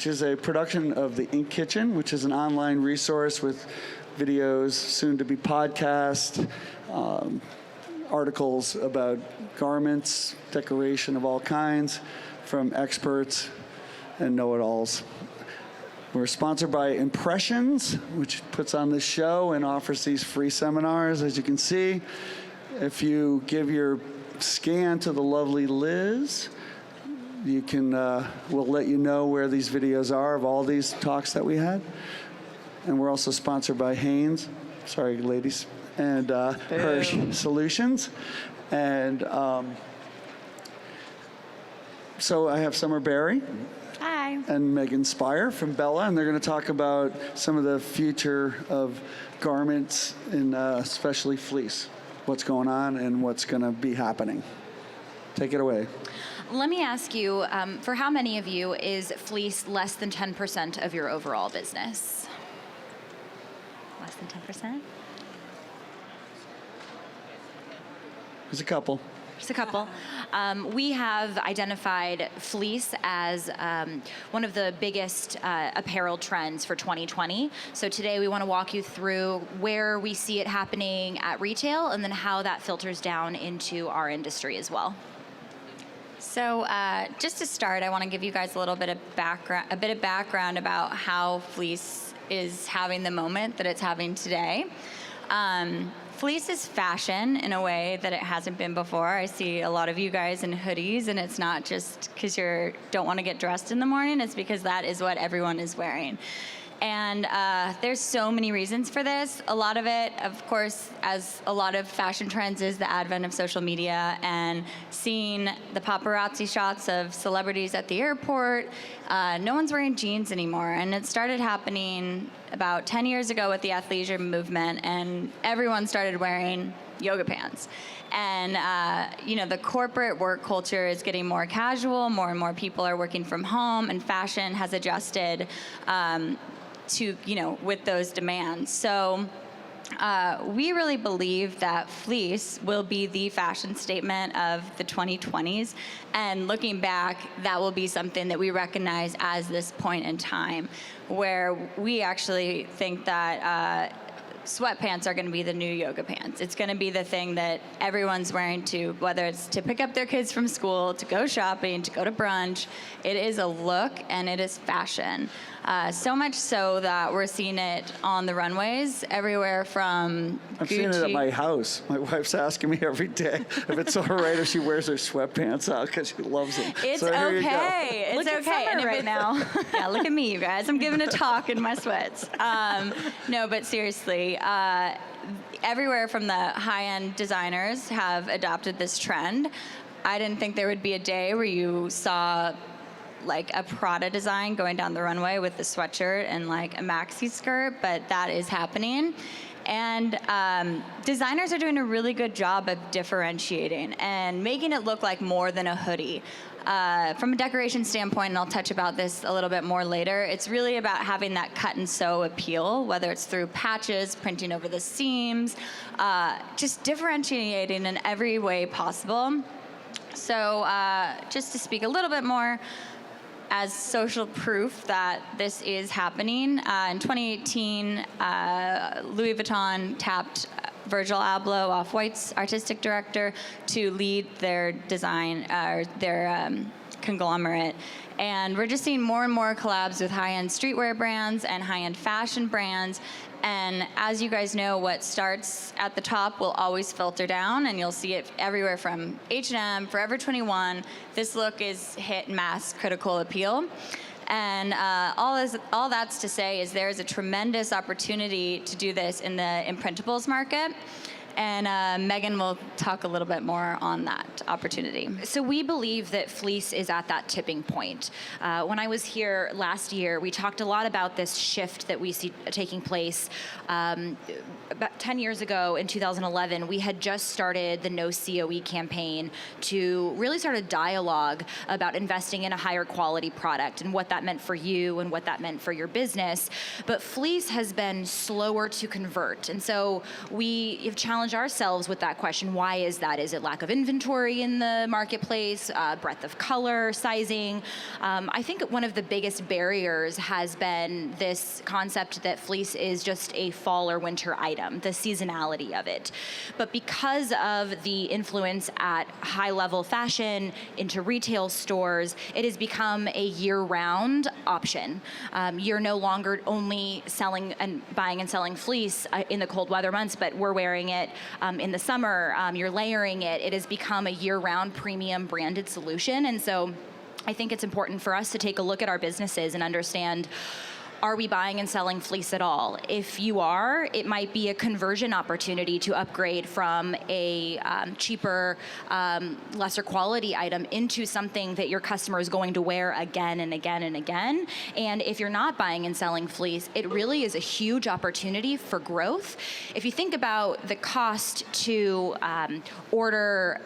which is a production of The Ink Kitchen, which is an online resource with videos, soon to be podcast, articles about garments, decoration of all kinds from experts and know-it-alls. We're sponsored by Impressions, which puts on this show and offers these free seminars, as you can see. If you give your scan to the lovely Liz, you can, we'll let you know where these videos are of all these talks that we had. And we're also sponsored by Hanes, sorry ladies, and Hirsch Solutions. And so I have Summer Berry. Hi. And Megan Spire from Bella, and they're going to talk about some of the future of garments, and especially fleece, what's going on and what's going to be happening. Take it away. Let me ask you, for how many of you is fleece less than 10% of your overall business? Less than 10%? There's a couple. Just a couple. We have identified fleece as one of the biggest apparel trends for 2020. So today we want to walk you through where we see it happening at retail and then how that filters down into our industry as well. So just to start, I want to give you guys a little bit of background about how fleece is having the moment that it's having today. Fleece is fashion in a way that it hasn't been before. I see a lot of you guys in hoodies, and it's not just because you don't want to get dressed in the morning. It's because that is what everyone is wearing. And there's so many reasons for this. A lot of it, of course, as a lot of fashion trends, is the advent of social media and seeing the paparazzi shots of celebrities at the airport. No one's wearing jeans anymore. And it started happening about 10 years ago with the athleisure movement, and everyone started wearing yoga pants. And the corporate work culture is getting more casual. More and more people are working from home, and fashion has adjusted to, with those demands. So we really believe that fleece will be the fashion statement of the 2020s. And looking back, that will be something that we recognize as this point in time where we actually think that sweatpants are going to be the new yoga pants. It's going to be the thing that everyone's wearing to, whether it's to pick up their kids from school, to go shopping, to go to brunch. It is a look and it is fashion. So much so that we're seeing it on the runways everywhere from I've Gucci. seen it at my house. My wife's asking me every day if it's all right if she wears her sweatpants out because she loves them. It's so here okay. It's look okay. At Summer right now. Yeah, look at me, you guys. I'm giving a talk in my sweats. No, but seriously, everywhere from the high-end designers have adopted this trend. I didn't think there would be a day where you saw like a Prada design going down the runway with the sweatshirt and like a maxi skirt, but that is happening. And designers are doing a really good job of differentiating and making it look like more than a hoodie. From a decoration standpoint, and I'll touch about this a little bit more later, it's really about having that cut and sew appeal, whether it's through patches, printing over the seams, just differentiating in every way possible. So just to speak a little bit more, as social proof that this is happening. In 2018, Louis Vuitton tapped Virgil Abloh, Off-White's artistic director, to lead their design, their conglomerate. And we're just seeing more and more collabs with high-end streetwear brands and high-end fashion brands. And as you guys know, what starts at the top will always filter down, and you'll see it everywhere from H&M, Forever 21. This look is hit mass critical appeal. And all that's to say is there is a tremendous opportunity to do this in the imprintables market. And Megan will talk a little bit more on that opportunity. So we believe that fleece is at that tipping point. When I was here last year, we talked a lot about this shift that we see taking place. About 10 years ago, in 2011, we had just started the No COE campaign to really start a dialogue about investing in a higher quality product and what that meant for you and what that meant for your business. But fleece has been slower to convert. And so we have challenged challenge ourselves with that question. Why is that? Is it lack of inventory in the marketplace, breadth of color, sizing? I think one of the biggest barriers has been this concept that fleece is just a fall or winter item, the seasonality of it. But because of the influence at high-level fashion into retail stores, it has become a year-round option. You're no longer only selling and buying and selling fleece in the cold weather months, but we're wearing it in the summer. You're layering it. It has become a year-round premium branded solution. And so I think it's important for us to take a look at our businesses and understand, are we buying and selling fleece at all? If you are, it might be a conversion opportunity to upgrade from a cheaper, lesser quality item into something that your customer is going to wear again and again and again. And if you're not buying and selling fleece, it really is a huge opportunity for growth. If you think about the cost to order,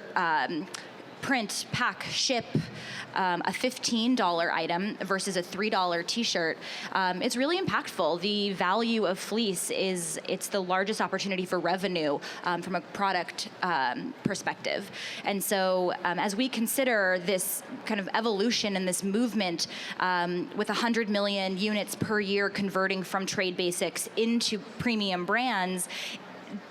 print, pack, ship a $15 item versus a $3 t-shirt, it's really impactful. The value of fleece it's the largest opportunity for revenue from a product perspective. And so as we consider this kind of evolution and this movement with 100 million units per year converting from trade basics into premium brands,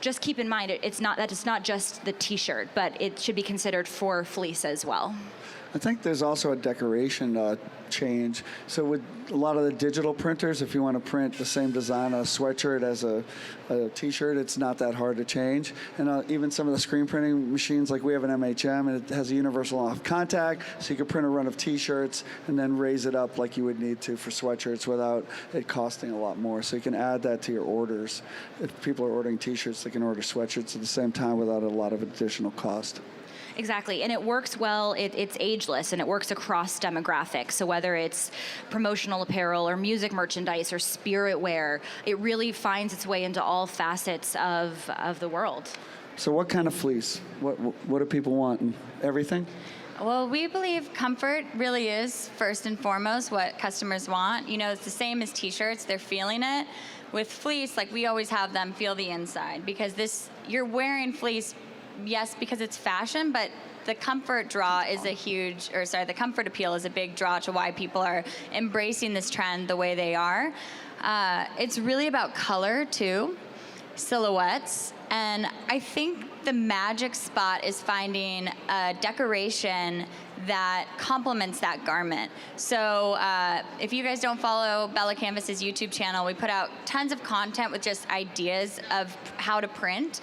just keep in mind it's not just the t-shirt, but it should be considered for fleece as well. I think there's also a decoration change. So with a lot of the digital printers, if you want to print the same design on a sweatshirt as a t-shirt, it's not that hard to change. And even some of the screen printing machines, like we have an MHM, and it has a universal off contact, so you can print a run of t-shirts and then raise it up like you would need to for sweatshirts without it costing a lot more. So you can add that to your orders. If people are ordering t-shirts, they can order sweatshirts at the same time without a lot of additional cost. Exactly, and it works well, it's ageless, and it works across demographics. So whether it's promotional apparel or music merchandise or spirit wear, it really finds its way into all facets of the world. So what kind of fleece? What do people want? Everything? Well, we believe comfort really is first and foremost what customers want. You know, it's the same as t-shirts, they're feeling it. With fleece, like we always have them feel the inside, because you're wearing fleece, yes, because it's fashion, but the comfort draw is the comfort appeal is a big draw to why people are embracing this trend the way they are. It's really about color too, silhouettes, and I think the magic spot is finding a decoration that complements that garment. So if you guys don't follow Bella+Canvas's YouTube channel, we put out tons of content with just ideas of how to print.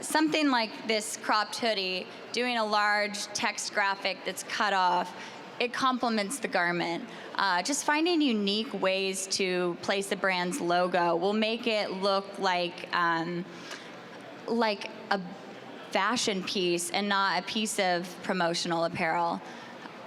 Something like this cropped hoodie, doing a large text graphic that's cut off, it complements the garment. Just finding unique ways to place the brand's logo will make it look like a fashion piece and not a piece of promotional apparel.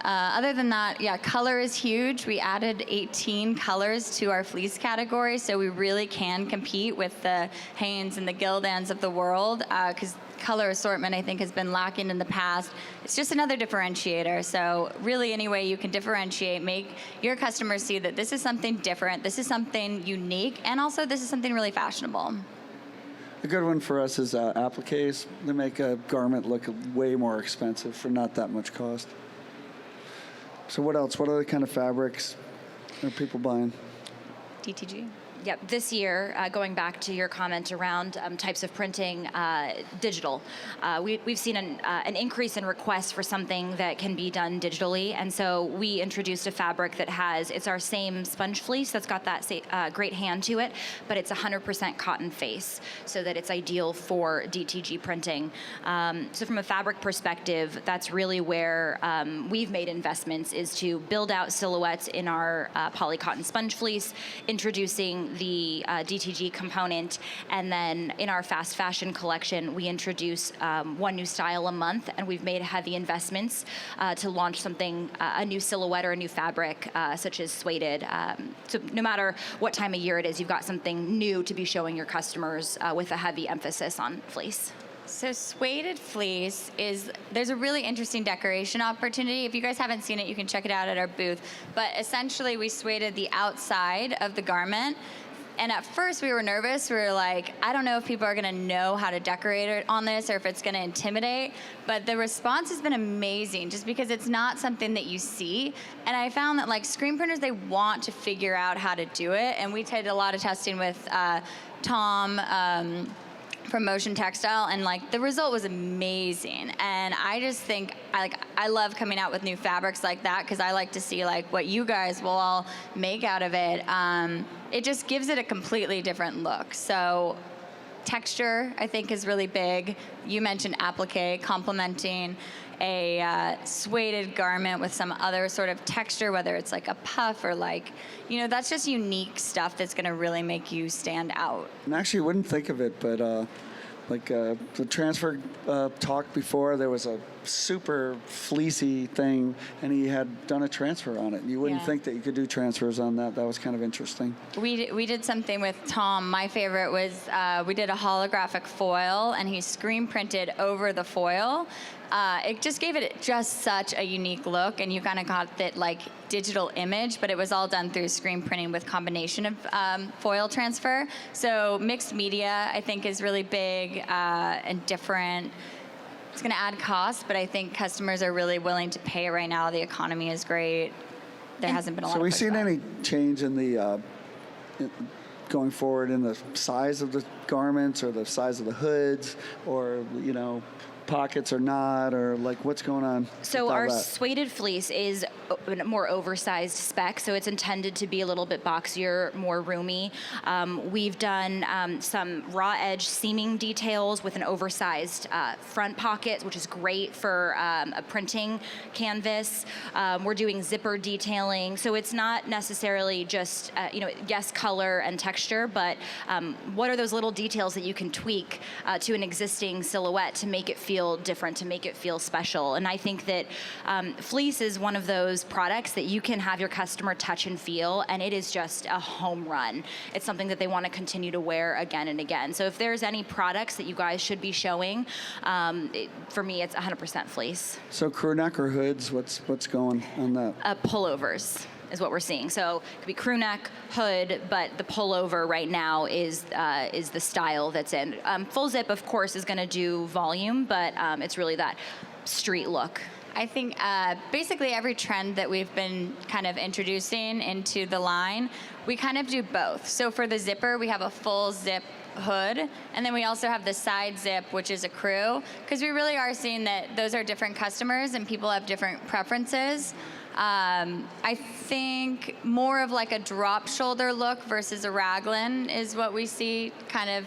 Other than that, yeah, color is huge. We added 18 colors to our fleece category, so we really can compete with the Hanes and the Gildans of the world, because color assortment, I think, has been lacking in the past. It's just another differentiator. So really, any way you can differentiate, make your customers see that this is something different, this is something unique, and also this is something really fashionable. A good one for us is appliques. They make a garment look way more expensive for not that much cost. So what else? What other kind of fabrics are people buying? DTG. Yep, this year, going back to your comment around types of printing, digital. We've seen an increase in requests for something that can be done digitally, and so we introduced a fabric that it's our same sponge fleece that's got that great hand to it, but it's 100% cotton face, so that it's ideal for DTG printing. So from a fabric perspective, that's really where we've made investments, is to build out silhouettes in our poly cotton sponge fleece, introducing the DTG component, and then in our fast fashion collection, we introduce one new style a month, and we've made heavy investments to launch something, a new silhouette or a new fabric, such as suede. So no matter what time of year it is, you've got something new to be showing your customers with a heavy emphasis on fleece. So sueded fleece there's a really interesting decoration opportunity. If you guys haven't seen it, you can check it out at our booth. But essentially, we sueded the outside of the garment And at first we were nervous. We were like, I don't know if people are going to know how to decorate it on this or if it's going to intimidate. But the response has been amazing just because it's not something that you see. And I found that like screen printers, they want to figure out how to do it. And we did a lot of testing with Tom from Motion Textile, and like the result was amazing. And I just think I love coming out with new fabrics like that because I like to see like what you guys will all make out of it. It just gives it a completely different look. So texture, I think, is really big. You mentioned applique, complementing a suede garment with some other sort of texture, whether it's like a puff or like, you know, that's just unique stuff that's going to really make you stand out. And actually, you wouldn't think of it, but the transfer talk before, there was a super fleecy thing, and he had done a transfer on it. You wouldn't think that you could do transfers on that. That was kind of interesting. We did something with Tom. My favorite was we did a holographic foil, and he screen printed over the foil. It just gave it just such a unique look, and you kind of got that like digital image, but it was all done through screen printing with combination of foil transfer. So mixed media, I think, is really big and different. It's going to add cost, but I think customers are really willing to pay it right now. The economy is great. There hasn't been a lot. So of we seen pushback. any change in the going forward in the size of the garments or the size of the hoods, or pockets or not, or like what's going on? So with all our that? suede fleece is a more oversized spec, so it's intended to be a little bit boxier, more roomy. We've done some raw edge seaming details with an oversized front pocket, which is great for a printing canvas. We're doing zipper detailing, so it's not necessarily just yes, color and texture, but what are those little details that you can tweak to an existing silhouette to make it feel different, to make it feel special. And I think that fleece is one of those products that you can have your customer touch and feel, and it is just a home run. It's something that they want to continue to wear again and again. So if there's any products that you guys should be showing, for me, it's 100% fleece. So crew neck or hoods, what's going on that? Pullovers is what we're seeing. So it could be crew neck, hood, but the pullover right now is the style that's in. Full zip, of course, is going to do volume, but it's really that street look. I think basically every trend that we've been kind of introducing into the line, we kind of do both. So for the zipper, we have a full zip hood, and then we also have the side zip, which is a crew, because we really are seeing that those are different customers and people have different preferences. I think more of like a drop shoulder look versus a raglan is what we see kind of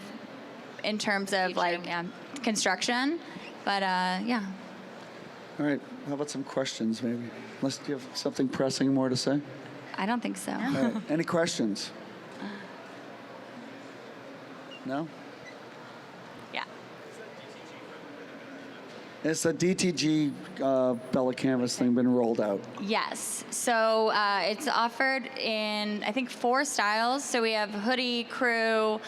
in terms of construction. But yeah. All right, how about some questions maybe? Unless you have something pressing more to say? I don't think so. All right, any questions? No? Yeah. It's the DTG Bella+Canvas thing been rolled out. Yes. So it's offered in, I think, 4 styles. So we have hoodie, crew,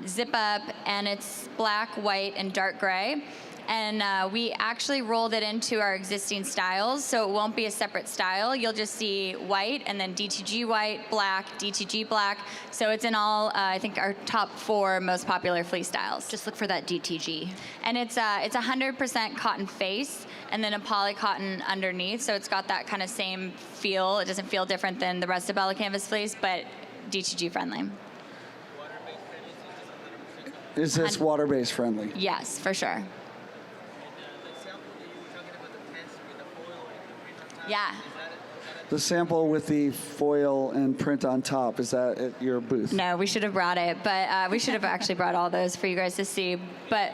zip up, and it's black, white, and dark gray. And we actually rolled it into our existing styles, so it won't be a separate style. You'll just see white, and then DTG white, black, DTG black. So it's in all, I think, our top 4 most popular fleece styles. Just look for that DTG. And it's 100% cotton face, and then a poly cotton underneath. So it's got that kind of same feel. It doesn't feel different than the rest of Bella+Canvas fleece, but DTG friendly. Is this water-based friendly? Yes, for sure. Yeah. The sample with the foil and print on top, is that at your booth? No, we should have brought it, but we should have actually brought all those for you guys to see. But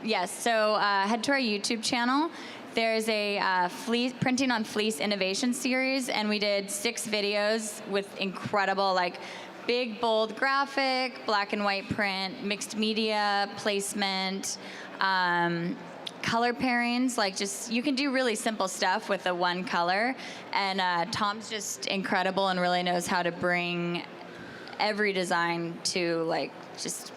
yes, so head to our YouTube channel. There's a fleece, printing on fleece innovation series, and we did 6 videos with incredible, like, big, bold graphic, black and white print, mixed media, placement, color pairings, like just, you can do really simple stuff with the one color. And Tom's just incredible and really knows how to bring every design to like just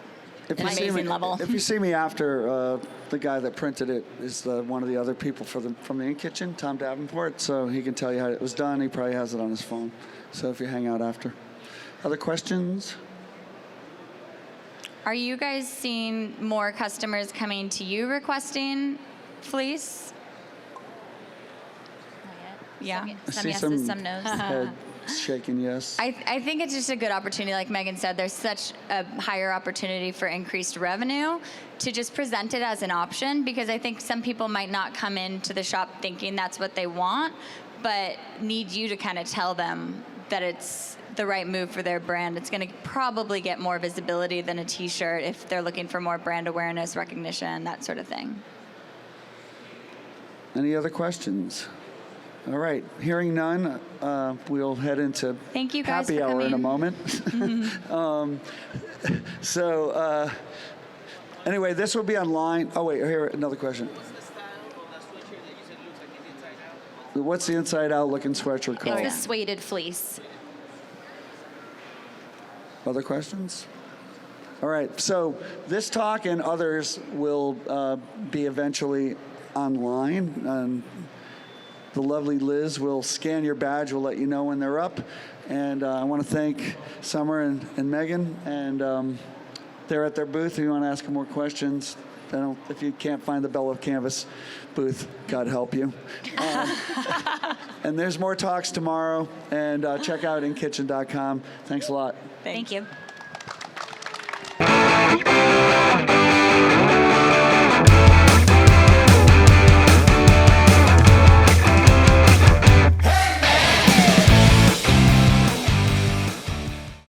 an amazing level. If you see me after, the guy that printed it is one of the other people from the Ink Kitchen, Tom Davenport, so he can tell you how it was done. He probably has it on his phone. So if you hang out after. Other questions? Are you guys seeing more customers coming to you requesting fleece? Yeah. I Some see yeses, some no's. Head shaking yes. I think it's just a good opportunity, like Megan said, there's such a higher opportunity for increased revenue to just present it as an option, because I think some people might not come into the shop thinking that's what they want, but need you to kind of tell them that it's the right move for their brand. It's going to probably get more visibility than a t-shirt if they're looking for more brand awareness, recognition, that sort of thing. Any other questions? All right, hearing none, we'll head into Thank you guys happy for hour in a coming. moment. Anyway, this will be online. Oh wait, here another question. What's the style of that sweatshirt that you said looks like it's inside out? What's the inside out looking sweatshirt It's called? the suede fleece. Other questions? All right, so this talk and others will be eventually online. The lovely Liz will scan your badge. We'll let you know when they're up. And I want to thank Summer and Megan. And they're at their booth if you want to ask them more questions. If you can't find the Bella+Canvas booth, God help you. And there's more talks tomorrow. And check out inkitchen.com. Thanks a lot. Thank you.